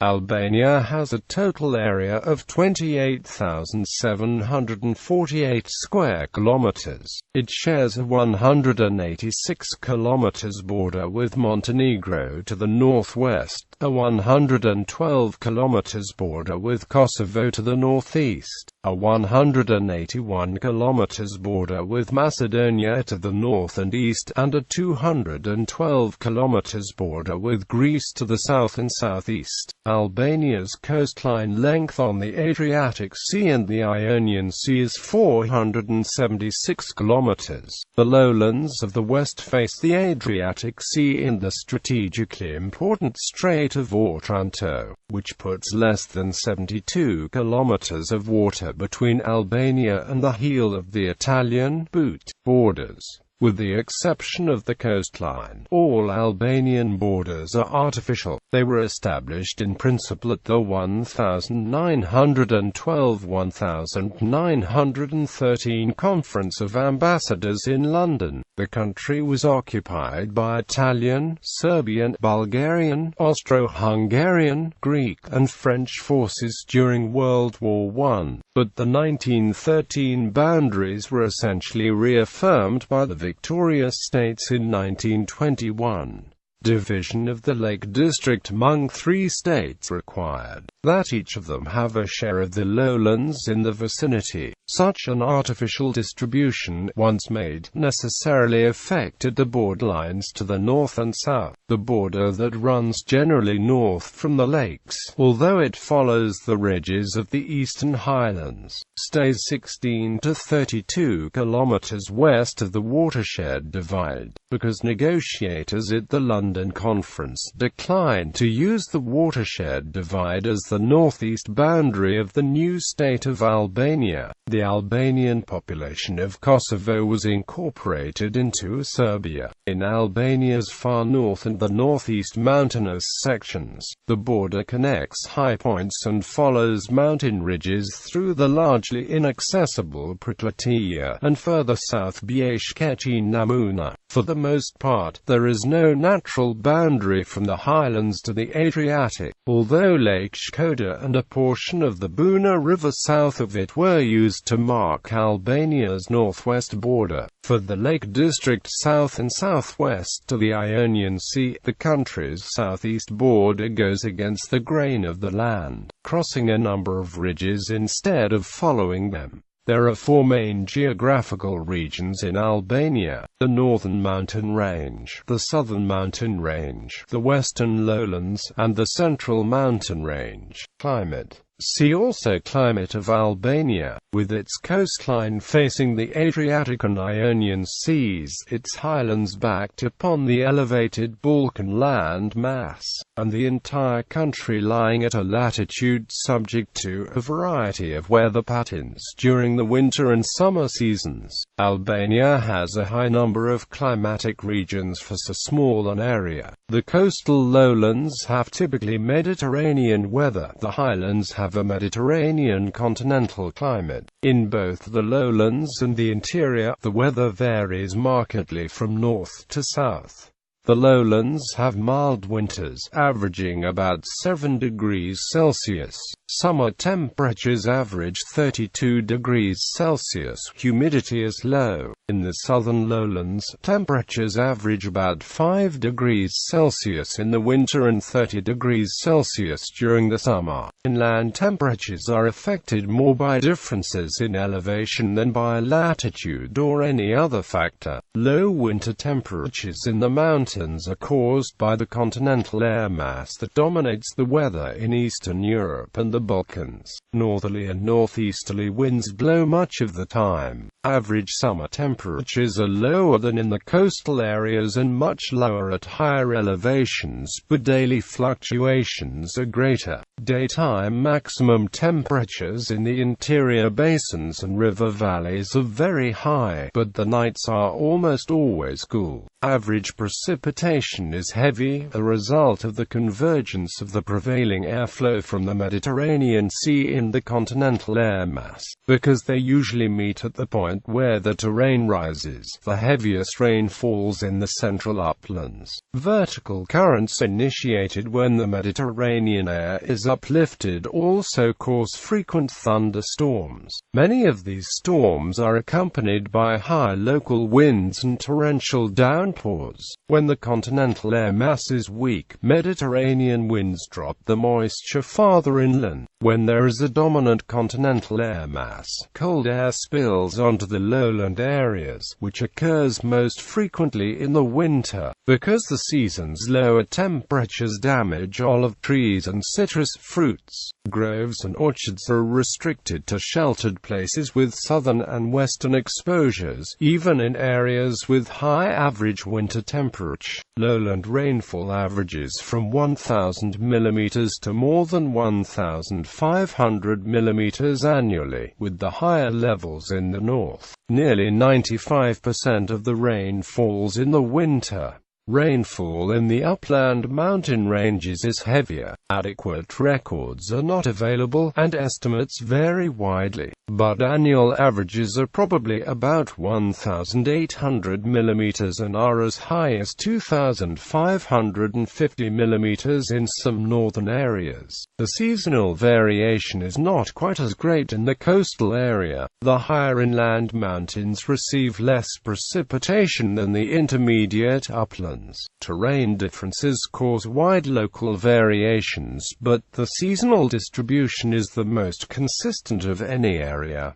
Albania has a total area of 28,748 square kilometers. It shares a 186 kilometers border with Montenegro to the northwest, a 112 kilometers border with Kosovo to the northeast, a 181 kilometers border with Macedonia to the north and east, and a 212 kilometers border with Greece to the south and southeast. Albania's coastline length on the Adriatic Sea and the Ionian Sea is 476 kilometers. The lowlands of the west face the Adriatic Sea in the strategically important Strait of Otranto, which puts less than 72 kilometers of water between Albania and the heel of the Italian boot borders. With the exception of the coastline, all Albanian borders are artificial. They were established in principle at the 1912–1913 Conference of Ambassadors in London. The country was occupied by Italian, Serbian, Bulgarian, Austro-Hungarian, Greek, and French forces during World War I, but the 1913 boundaries were essentially reaffirmed by the victorious states in 1921. Division of the Lake District among three states required that each of them have a share of the lowlands in the vicinity. Such an artificial distribution, once made, necessarily affected the borderlines to the north and south. The border that runs generally north from the lakes, although it follows the ridges of the eastern highlands, stays 16 to 32 kilometers west of the watershed divide, because negotiators at the London Conference declined to use the watershed divide as the northeast boundary of the new state of Albania. The Albanian population of Kosovo was incorporated into Serbia. In Albania's far north and the northeast mountainous sections, the border connects high points and follows mountain ridges through the largely inaccessible Prokletija, and further south Bjeshkeci Namuna. For the most part, there is no natural boundary from the highlands to the Adriatic, although Lake Shkoda and a portion of the Buna River south of it were used to mark Albania's northwest border. For the Lake District south and southwest to the Ionian Sea, the country's southeast border goes against the grain of the land, crossing a number of ridges instead of following them. There are four main geographical regions in Albania: the northern mountain range, the southern mountain range, the western lowlands, and the central mountain range. Climate. See also Climate of Albania. With its coastline facing the Adriatic and Ionian Seas, its highlands backed upon the elevated Balkan land mass, and the entire country lying at a latitude subject to a variety of weather patterns during the winter and summer seasons. Albania has a high number of climatic regions for so small an area. The coastal lowlands have typically Mediterranean weather. The highlands have a Mediterranean continental climate. In both the lowlands and the interior, the weather varies markedly from north to south. The lowlands have mild winters, averaging about 7 degrees Celsius. Summer temperatures average 32 degrees Celsius. Humidity is low. In the southern lowlands, temperatures average about 5 degrees Celsius in the winter and 30 degrees Celsius during the summer. Inland temperatures are affected more by differences in elevation than by latitude or any other factor. Low winter temperatures in the mountains are caused by the continental air mass that dominates the weather in Eastern Europe and the Balkans. Northerly and northeasterly winds blow much of the time. Average summer temperatures are lower than in the coastal areas and much lower at higher elevations, but daily fluctuations are greater. Daytime maximum temperatures in the interior basins and river valleys are very high, but the nights are almost always cool. Average precipitation is heavy, a result of the convergence of the prevailing airflow from the Mediterranean Sea in the continental air mass, because they usually meet at the point point where the terrain rises. The heaviest rain falls in the central uplands. Vertical currents initiated when the Mediterranean air is uplifted also cause frequent thunderstorms. Many of these storms are accompanied by high local winds and torrential downpours. When the continental air mass is weak, Mediterranean winds drop the moisture farther inland. When there is a dominant continental air mass, cold air spills onto the lowland areas, which occurs most frequently in the winter. Because the season's lower temperatures damage olive trees and citrus fruits, groves and orchards are restricted to sheltered places with southern and western exposures, even in areas with high average winter temperature. Lowland rainfall averages from 1,000 mm to more than 1,500 mm annually, with the higher levels in the north. Nearly 95% of the rain falls in the winter. Rainfall in the upland mountain ranges is heavier. Adequate records are not available, and estimates vary widely, but annual averages are probably about 1,800 mm and are as high as 2,550 mm in some northern areas. The seasonal variation is not quite as great in the coastal area. The higher inland mountains receive less precipitation than the intermediate uplands. Terrain differences cause wide local variations, but the seasonal distribution is the most consistent of any area.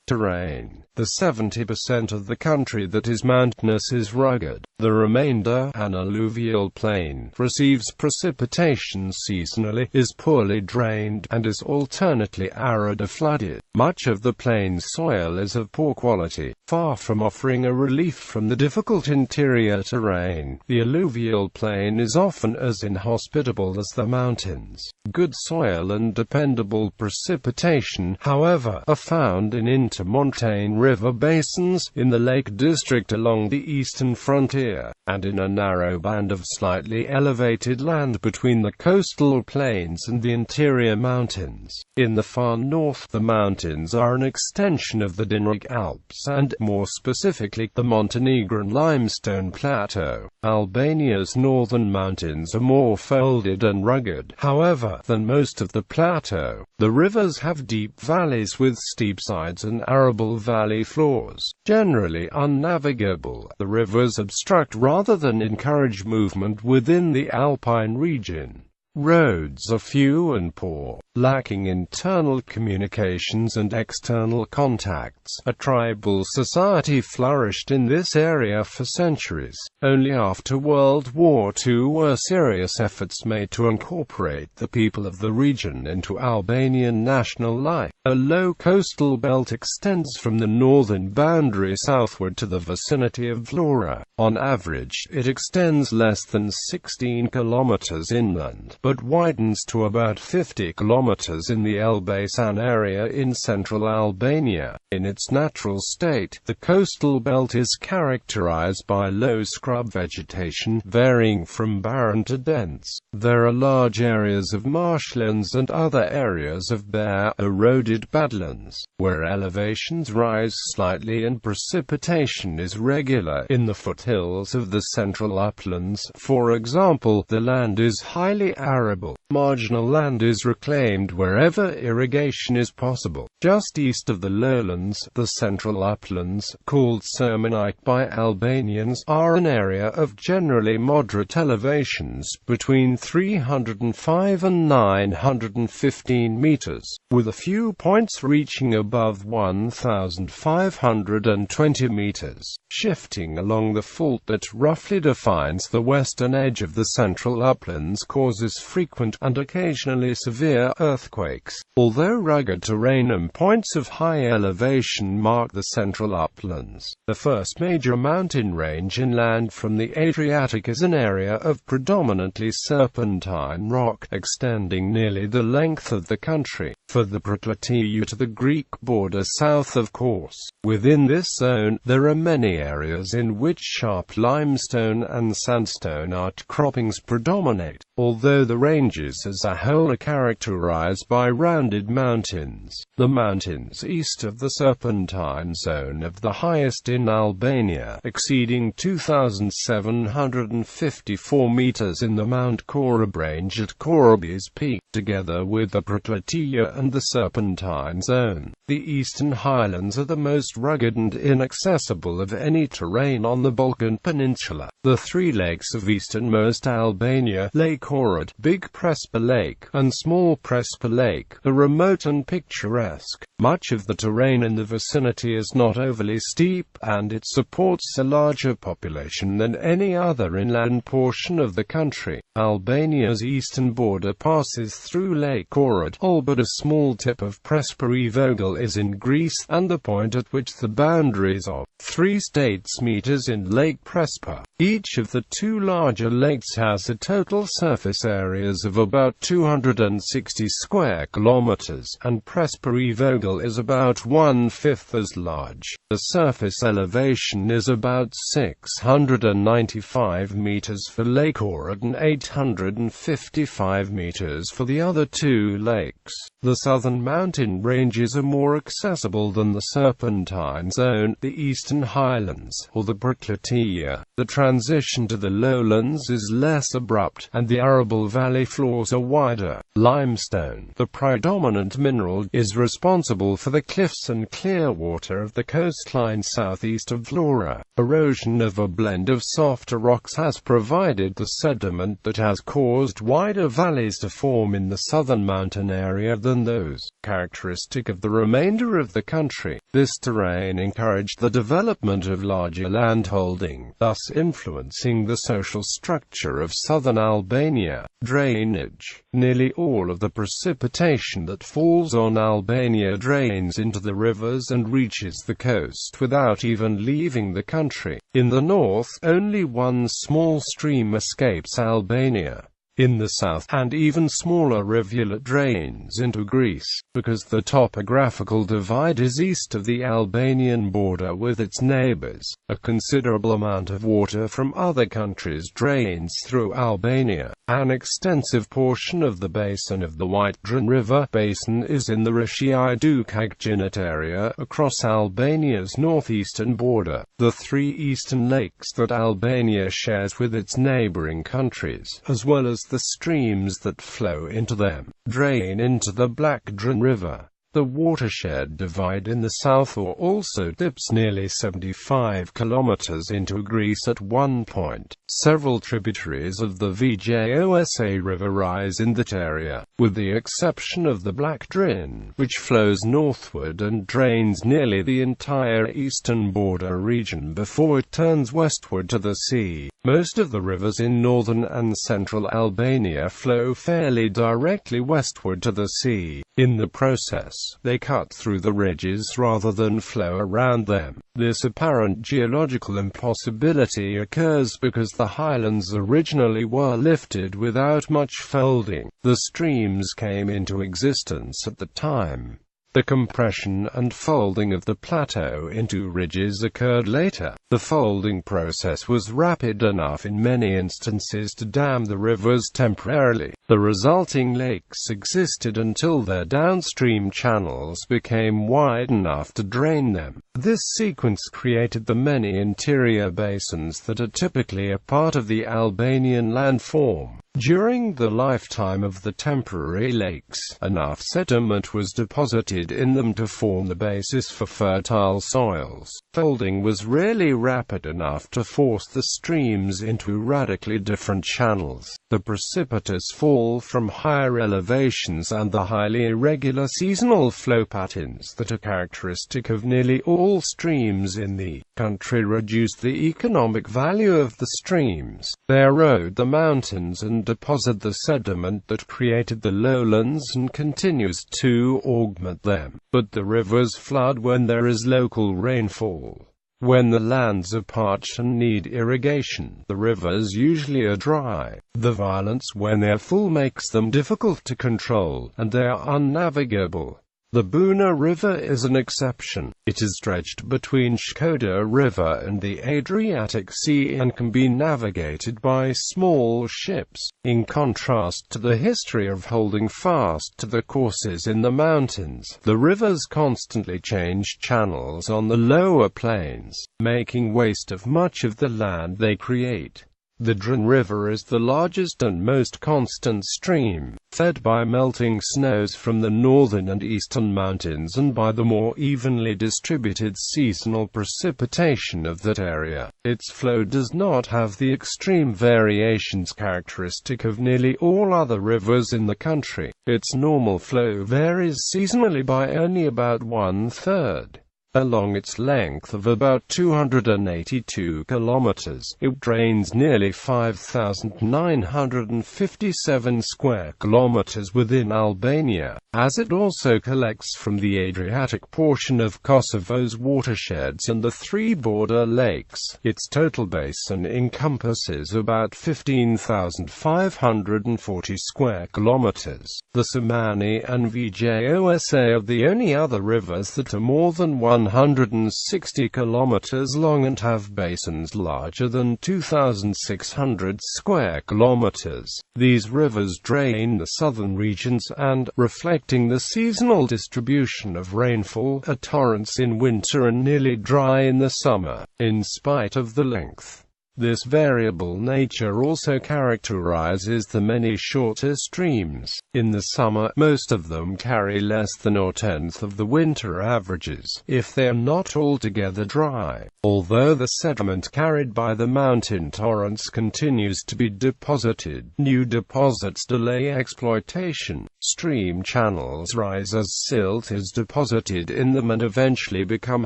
Terrain. The 70% of the country that is mountainous is rugged. The remainder, an alluvial plain, receives precipitation seasonally, is poorly drained, and is alternately arid or flooded. Much of the plain's soil is of poor quality, far from offering a relief from the difficult interior terrain. The alluvial plain is often as inhospitable as the mountains. Good soil and dependable precipitation, however, are found in intermontane river basins, in the Lake District along the eastern frontier, and in a narrow band of slightly elevated land between the coastal plains and the interior mountains. In the far north, the mountains are an extension of the Dinaric Alps and, more specifically, the Montenegrin Limestone Plateau. Albania's northern mountains are more folded and rugged, however, than most of the plateau. The rivers have deep valleys with steep sides and arable valley floors. Generally unnavigable, the rivers obstruct rather than encourage movement within the alpine region. Roads are few and poor, lacking internal communications and external contacts. A tribal society flourished in this area for centuries. Only after World War II were serious efforts made to incorporate the people of the region into Albanian national life. A low coastal belt extends from the northern boundary southward to the vicinity of Vlora. On average, it extends less than 16 kilometers inland, but widens to about 50 kilometers in the Elbasan area in central Albania. In its natural state, the coastal belt is characterized by low scrub vegetation, varying from barren to dense. There are large areas of marshlands and other areas of bare, eroded badlands, where elevations rise slightly and precipitation is regular. In the foothills of the central uplands, for example, the land is highly arable. Marginal land is reclaimed wherever irrigation is possible. Just east of the lowlands, the central uplands, called Serenades by Albanians, are an area of generally moderate elevations between 305 and 915 meters, with a few points reaching above 1,520 meters. Shifting along the fault that roughly defines the western edge of the central uplands causes frequent and occasionally severe earthquakes. Although rugged terrain and points of high elevation mark the central uplands, the first major mountain range inland from the Adriatic is an area of predominantly serpentine rock, extending nearly the length of the country. for the Protlatia to the Greek border south of Korça. Within this zone, there are many areas in which sharp limestone and sandstone outcroppings predominate, although the ranges as a whole are characterized by rounded mountains. The mountains east of the Serpentine zone are the highest in Albania, exceeding 2,754 meters in the Mount Korab range at Korab's peak, together with the Protlatia and the Serpentine zone. The eastern highlands are the most rugged and inaccessible of any terrain on the Balkan Peninsula. The three lakes of easternmost Albania, Lake Ohrid, Big Prespa Lake, and Small Prespa Lake, are remote and picturesque. Much of the terrain in the vicinity is not overly steep, and it supports a larger population than any other inland portion of the country. Albania's eastern border passes through Lake Ohrid, all but a small tip of Prespa I Vogel is in Greece, and the point at which the boundaries of three states meet is in Lake Prespa. Each of the two larger lakes has a total surface areas of about 260 square kilometers, and Prespa I Vogel is about 1/5 as large. The surface elevation is about 695 meters for Lake Ohrid and 855 meters for the other two lakes. The southern mountain ranges are more accessible than the Serpentine zone, the eastern highlands, or the Protlatia. The transition to the lowlands is less abrupt, and the arable valley floors are wider. Limestone, the predominant mineral, is responsible for the cliffs and clear water of the coastline southeast of Vlora. Erosion of a blend of softer rocks has provided the sediment that has caused wider valleys to form in the southern mountain area than those characteristic of the remainder of the country. This terrain encouraged the development of larger landholding, thus influencing the social structure of southern Albania. Drainage. Nearly all of the precipitation that falls on Albania drains into the rivers and reaches the coast without even leaving the country. In the north, only one small stream escapes Albania. In the south, an even smaller rivulet drains into Greece, because the topographical divide is east of the Albanian border with its neighbors. A considerable amount of water from other countries drains through Albania. An extensive portion of the basin of the White Drin River basin is in the Rishie I Dukagjinet area, across Albania's northeastern border. The three eastern lakes that Albania shares with its neighboring countries, as well as the streams that flow into them, drain into the Black Drin River. The watershed divide in the south also dips nearly 75 kilometers into Greece at one point. Several tributaries of the Vjosa River rise in that area, with the exception of the Black Drin, which flows northward and drains nearly the entire eastern border region before it turns westward to the sea. Most of the rivers in northern and central Albania flow fairly directly westward to the sea. In the process, they cut through the ridges rather than flow around them. This apparent geological impossibility occurs because the highlands originally were lifted without much folding. The streams came into existence at the time. The compression and folding of the plateau into ridges occurred later. The folding process was rapid enough in many instances to dam the rivers temporarily. The resulting lakes existed until their downstream channels became wide enough to drain them. This sequence created the many interior basins that are typically a part of the Albanian landform. During the lifetime of the temporary lakes, enough sediment was deposited in them to form the basis for fertile soils. Folding was rarely rapid enough to force the streams into radically different channels. The precipitous fall from higher elevations and the highly irregular seasonal flow patterns that are characteristic of nearly all streams in the country reduced the economic value of the streams. They erode the mountains and deposit the sediment that created the lowlands and continues to augment them. But the rivers flood when there is local rainfall. When the lands are parched and need irrigation, the rivers usually are dry. The violence when they are full makes them difficult to control, and they are unnavigable. The Buna River is an exception. It is stretched between Škoda River and the Adriatic Sea and can be navigated by small ships, in contrast to the history of holding fast to the courses in the mountains. The rivers constantly change channels on the lower plains, making waste of much of the land they create. The Drin River is the largest and most constant stream, fed by melting snows from the northern and eastern mountains and by the more evenly distributed seasonal precipitation of that area. Its flow does not have the extreme variations characteristic of nearly all other rivers in the country. Its normal flow varies seasonally by only about one-third. Along its length of about 282 kilometers, it drains nearly 5,957 square kilometers within Albania, as it also collects from the Adriatic portion of Kosovo's watersheds and the three border lakes. Its total basin encompasses about 15,540 square kilometers. The Samani and Vjosa are the only other rivers that are more than 160 kilometers long and have basins larger than 2,600 square kilometers. These rivers drain the southern regions and, reflecting the seasonal distribution of rainfall, are torrents in winter and nearly dry in the summer. In spite of the length, this variable nature also characterizes the many shorter streams. In the summer, most of them carry less than a tenth of the winter averages, if they are not altogether dry. Although the sediment carried by the mountain torrents continues to be deposited, new deposits delay exploitation. Stream channels rise as silt is deposited in them and eventually become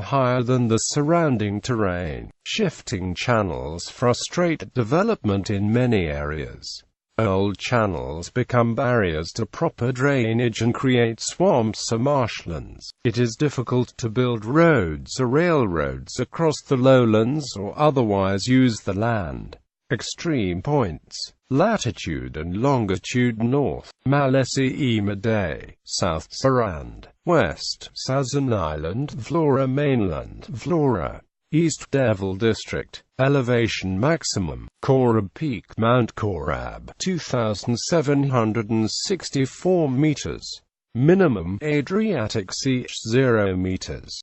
higher than the surrounding terrain. Shifting channels frustrate development in many areas. Old channels become barriers to proper drainage and create swamps or marshlands. It is difficult to build roads or railroads across the lowlands or otherwise use the land. Extreme points: latitude and longitude: north, Malesi e Made, south, Saranda, west, Sazan Island, Vlora mainland, Vlora, east, Devil district. Elevation maximum: Korab Peak, Mount Korab, 2,764 meters. Minimum: Adriatic Sea, 0 meters.